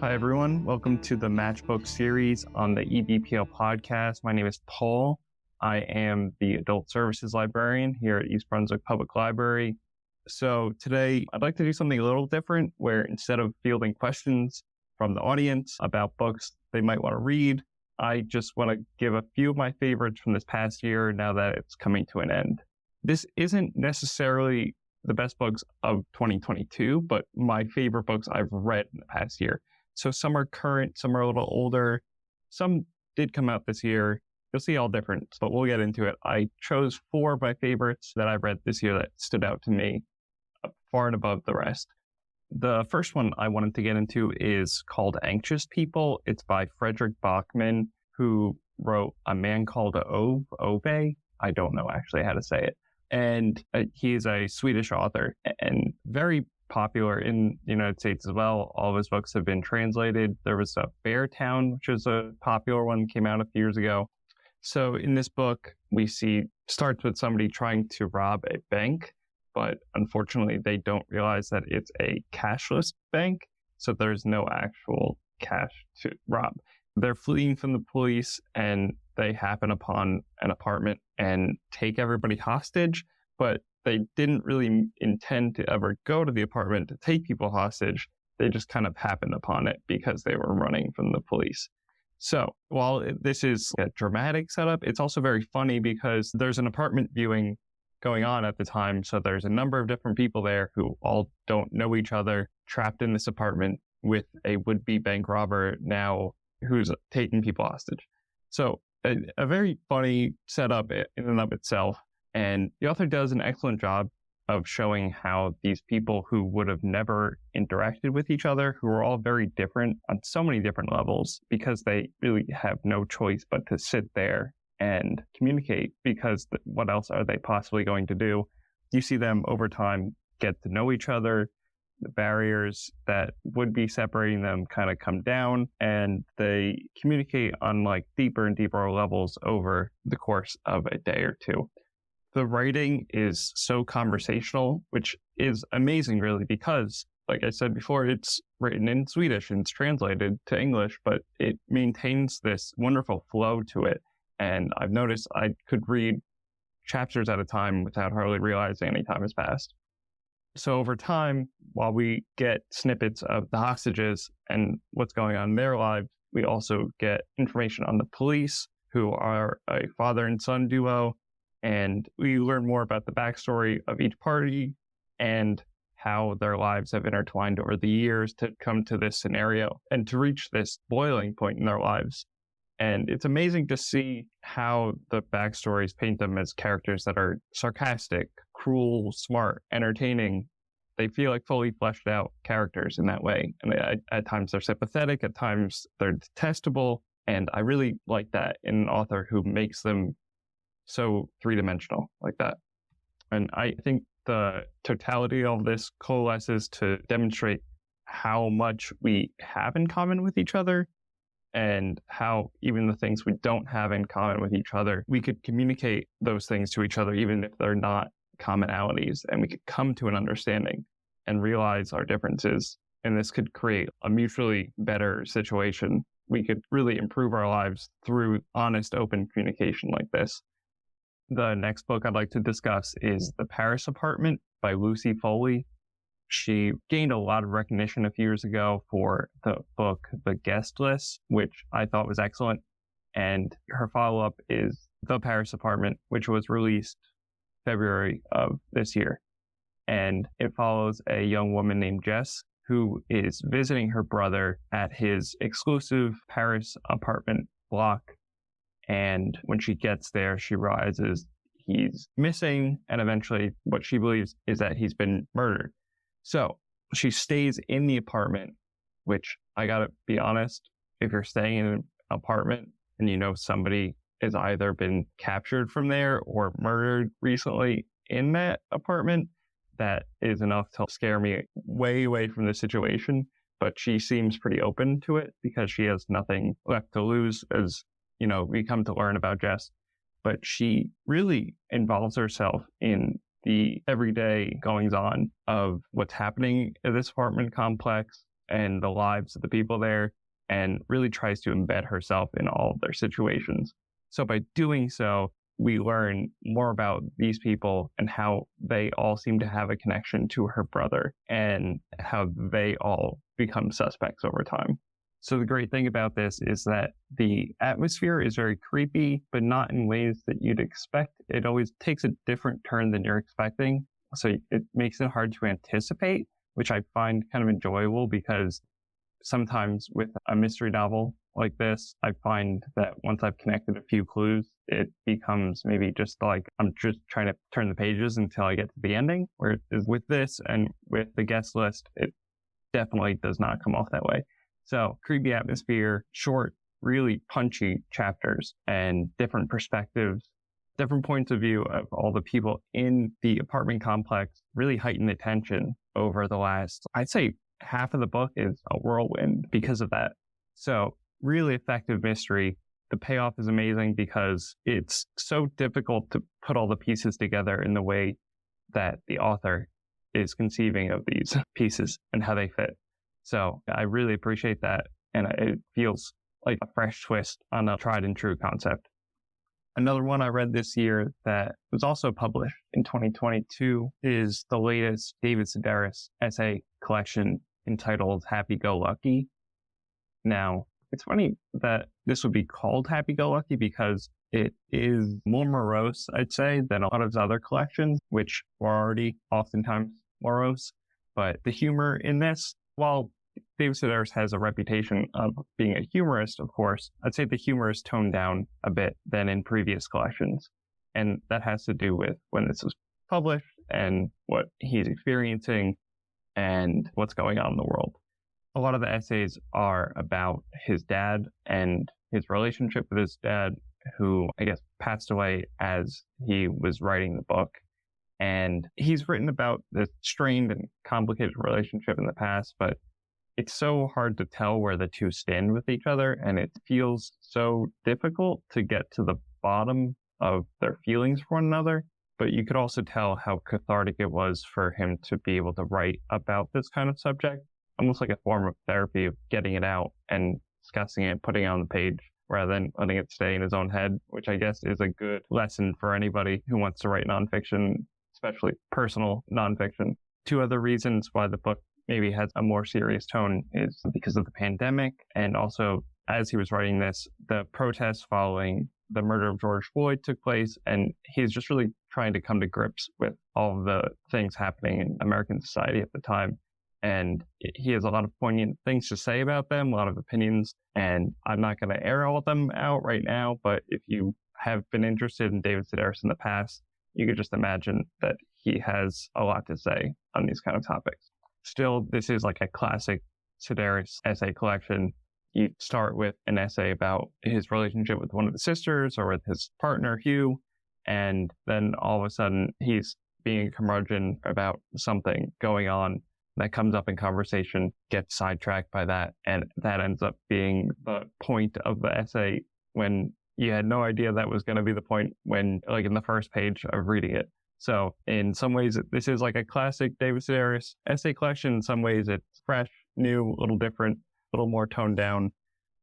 Hi, everyone. Welcome to the Match+Book series on the EBPL podcast. My name is Paul. I am the Adult Services Librarian here at East Brunswick Public Library. So today, I'd like to do something a little different where instead of fielding questions from the audience about books they might want to read, I just want to give a few of my favorites from this past year now that it's coming to an end. This isn't necessarily the best books of 2022, but my favorite books I've read in the past year. So some are current, some are a little older, some did come out this year. You'll see all different, but we'll get into it. I chose 4 of my favorites that I've read this year that stood out to me far and above the rest. The first one I wanted to get into is called Anxious People. It's by Fredrik Backman, who wrote A Man Called Ove. I don't know actually how to say it. And he's a Swedish author and very popular in the United States as well. All of his books have been translated. There was a Beartown, which was a popular one, came out a few years ago. So in this book, we see starts with somebody trying to rob a bank, but unfortunately they don't realize that it's a cashless bank, so there's no actual cash to rob. They're fleeing from the police and they happen upon an apartment and take everybody hostage, but they didn't really intend to ever go to the apartment to take people hostage. They just kind of happened upon it because they were running from the police. So while this is a dramatic setup, it's also very funny because there's an apartment viewing going on at the time. So there's a number of different people there who all don't know each other, trapped in this apartment with a would-be bank robber now who's taking people hostage. So a very funny setup in and of itself. And the author does an excellent job of showing how these people who would have never interacted with each other, who are all very different on so many different levels, because they really have no choice but to sit there and communicate, because what else are they possibly going to do? You see them over time get to know each other. The barriers that would be separating them kind of come down, and they communicate on like deeper and deeper levels over the course of a day or two. The writing is so conversational, which is amazing, really, because, like I said before, it's written in Swedish and it's translated to English, but it maintains this wonderful flow to it. And I've noticed I could read chapters at a time without hardly realizing any time has passed. So over time, while we get snippets of the hostages and what's going on in their lives, we also get information on the police, who are a father and son duo. And we learn more about the backstory of each party and how their lives have intertwined over the years to come to this scenario and to reach this boiling point in their lives. And it's amazing to see how the backstories paint them as characters that are sarcastic, cruel, smart, entertaining. They feel like fully fleshed out characters in that way. And at times they're sympathetic, at times they're detestable. And I really like that in an author who makes them so three-dimensional like that. And I think the totality of this coalesces to demonstrate how much we have in common with each other, and how even the things we don't have in common with each other, we could communicate those things to each other even if they're not commonalities, and we could come to an understanding and realize our differences. And this could create a mutually better situation. We could really improve our lives through honest, open communication like this. The next book I'd like to discuss is The Paris Apartment by Lucy Foley. She gained a lot of recognition a few years ago for the book The Guest List, which I thought was excellent. And her follow-up is The Paris Apartment, which was released February of this year. And it follows a young woman named Jess, who is visiting her brother at his exclusive Paris apartment block. And when she gets there, she realizes he's missing, and eventually what she believes is that he's been murdered. So she stays in the apartment, which I gotta be honest, if you're staying in an apartment and you know somebody has either been captured from there or murdered recently in that apartment, that is enough to scare me way away from the situation. But she seems pretty open to it because she has nothing left to lose, as we come to learn about Jess. But she really involves herself in the everyday goings on of what's happening in this apartment complex and the lives of the people there and really tries to embed herself in all of their situations. So by doing so, we learn more about these people and how they all seem to have a connection to her brother and how they all become suspects over time. So the great thing about this is that the atmosphere is very creepy, but not in ways that you'd expect. It always takes a different turn than you're expecting. So it makes it hard to anticipate, which I find kind of enjoyable because sometimes with a mystery novel like this, I find that once I've connected a few clues, it becomes maybe just like I'm just trying to turn the pages until I get to the ending. Whereas with this and with the guest list, it definitely does not come off that way. So creepy atmosphere, short, really punchy chapters and different perspectives, different points of view of all the people in the apartment complex really heighten the tension over the last, I'd say half of the book is a whirlwind because of that. So really effective mystery. The payoff is amazing because it's so difficult to put all the pieces together in the way that the author is conceiving of these pieces and how they fit. So I really appreciate that. And it feels like a fresh twist on a tried and true concept. Another one I read this year that was also published in 2022 is the latest David Sedaris essay collection entitled Happy Go Lucky. Now, it's funny that this would be called Happy Go Lucky because it is more morose, I'd say, than a lot of his other collections, which were already oftentimes morose. But the humor in this, while David Sedaris has a reputation of being a humorist, of course, I'd say the humor is toned down a bit than in previous collections. And that has to do with when this was published and what he's experiencing and what's going on in the world. A lot of the essays are about his dad and his relationship with his dad, who I guess passed away as he was writing the book. And he's written about this strained and complicated relationship in the past, but it's so hard to tell where the two stand with each other. And it feels so difficult to get to the bottom of their feelings for one another. But you could also tell how cathartic it was for him to be able to write about this kind of subject, almost like a form of therapy of getting it out and discussing it, putting it on the page, rather than letting it stay in his own head, which I guess is a good lesson for anybody who wants to write nonfiction, especially personal nonfiction. Two other reasons why the book maybe has a more serious tone is because of the pandemic, and also as he was writing this, the protests following the murder of George Floyd took place, and he's just really trying to come to grips with all of the things happening in American society at the time. And he has a lot of poignant things to say about them, a lot of opinions, and I'm not going to air all of them out right now, but if you have been interested in David Sedaris in the past, you could just imagine that he has a lot to say on these kind of topics. Still, this is like a classic Sedaris essay collection. You start with an essay about his relationship with one of the sisters or with his partner, Hugh, and then all of a sudden he's being a curmudgeon about something going on that comes up in conversation, gets sidetracked by that, and that ends up being the point of the essay when you had no idea that was going to be the point when, like, in the first page of reading it. So in some ways, this is like a classic David Sedaris essay collection. In some ways, it's fresh, new, a little different, a little more toned down.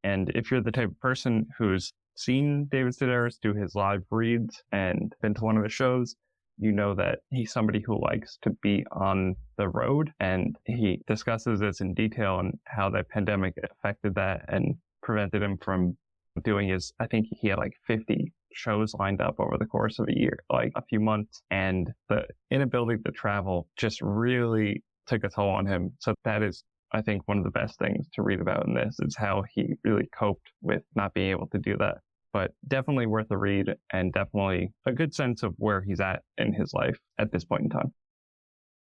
And if you're the type of person who's seen David Sedaris do his live reads and been to one of his shows, you know that he's somebody who likes to be on the road, and he discusses this in detail and how the pandemic affected that and prevented him from doing his, I think he had like 50 shows lined up over the course of a year, like a few months, and the inability to travel just really took a toll on him. So that is, I think, one of the best things to read about in this is how he really coped with not being able to do that. But definitely worth a read and definitely a good sense of where he's at in his life at this point in time.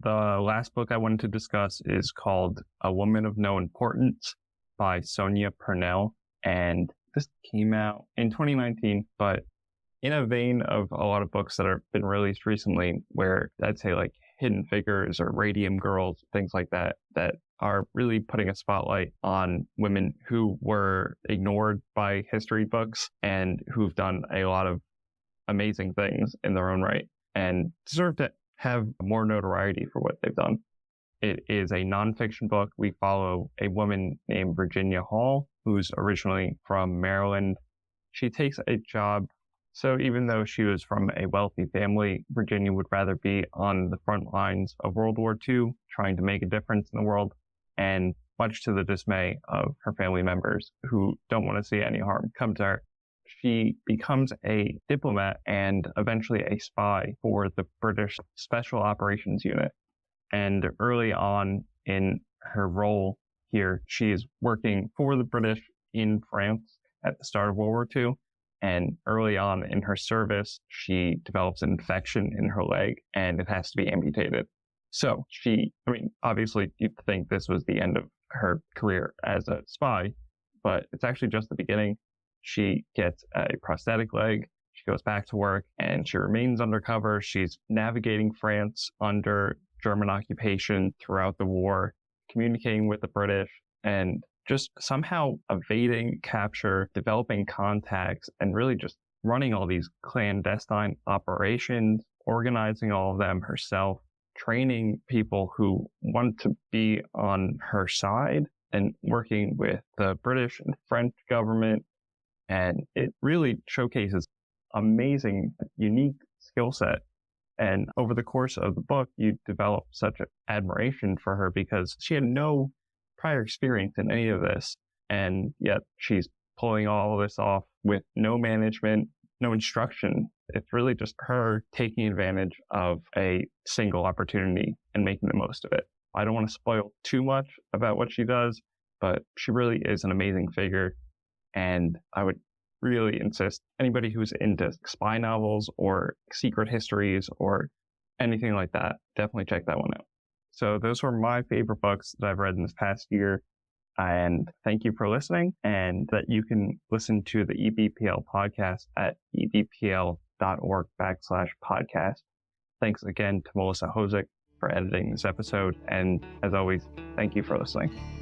The last book I wanted to discuss is called A Woman of No Importance by Sonia Purnell. And this came out in 2019, but in a vein of a lot of books that have been released recently, where I'd say like Hidden Figures or Radium Girls, things like that, that are really putting a spotlight on women who were ignored by history books and who've done a lot of amazing things in their own right and deserve to have more notoriety for what they've done. It is a nonfiction book. We follow a woman named Virginia Hall, who's originally from Maryland. She takes a job. So even though she was from a wealthy family, Virginia would rather be on the front lines of World War II, trying to make a difference in the world, and much to the dismay of her family members who don't want to see any harm come to her. She becomes a diplomat and eventually a spy for the British Special Operations Unit. And early on in her role here, she is working for the British in France at the start of World War II. And early on in her service, she develops an infection in her leg and it has to be amputated. So obviously you'd think this was the end of her career as a spy, but it's actually just the beginning. She gets a prosthetic leg. She goes back to work and she remains undercover. She's navigating France under German occupation throughout the war, communicating with the British, and just somehow evading capture, developing contacts, and really just running all these clandestine operations, organizing all of them herself, training people who want to be on her side, and working with the British and French government. And it really showcases amazing, unique skill set. And over the course of the book, you develop such an admiration for her because she had no prior experience in any of this. And yet she's pulling all of this off with no management, no instruction. It's really just her taking advantage of a single opportunity and making the most of it. I don't want to spoil too much about what she does, but she really is an amazing figure. And I would really insist anybody who's into spy novels or secret histories or anything like that, definitely check that one out. So those were my favorite books that I've read in this past year. And thank you for listening, and that you can listen to the EBPL podcast at ebpl.org/podcast. Thanks again to Melissa Hosick for editing this episode. And as always, thank you for listening.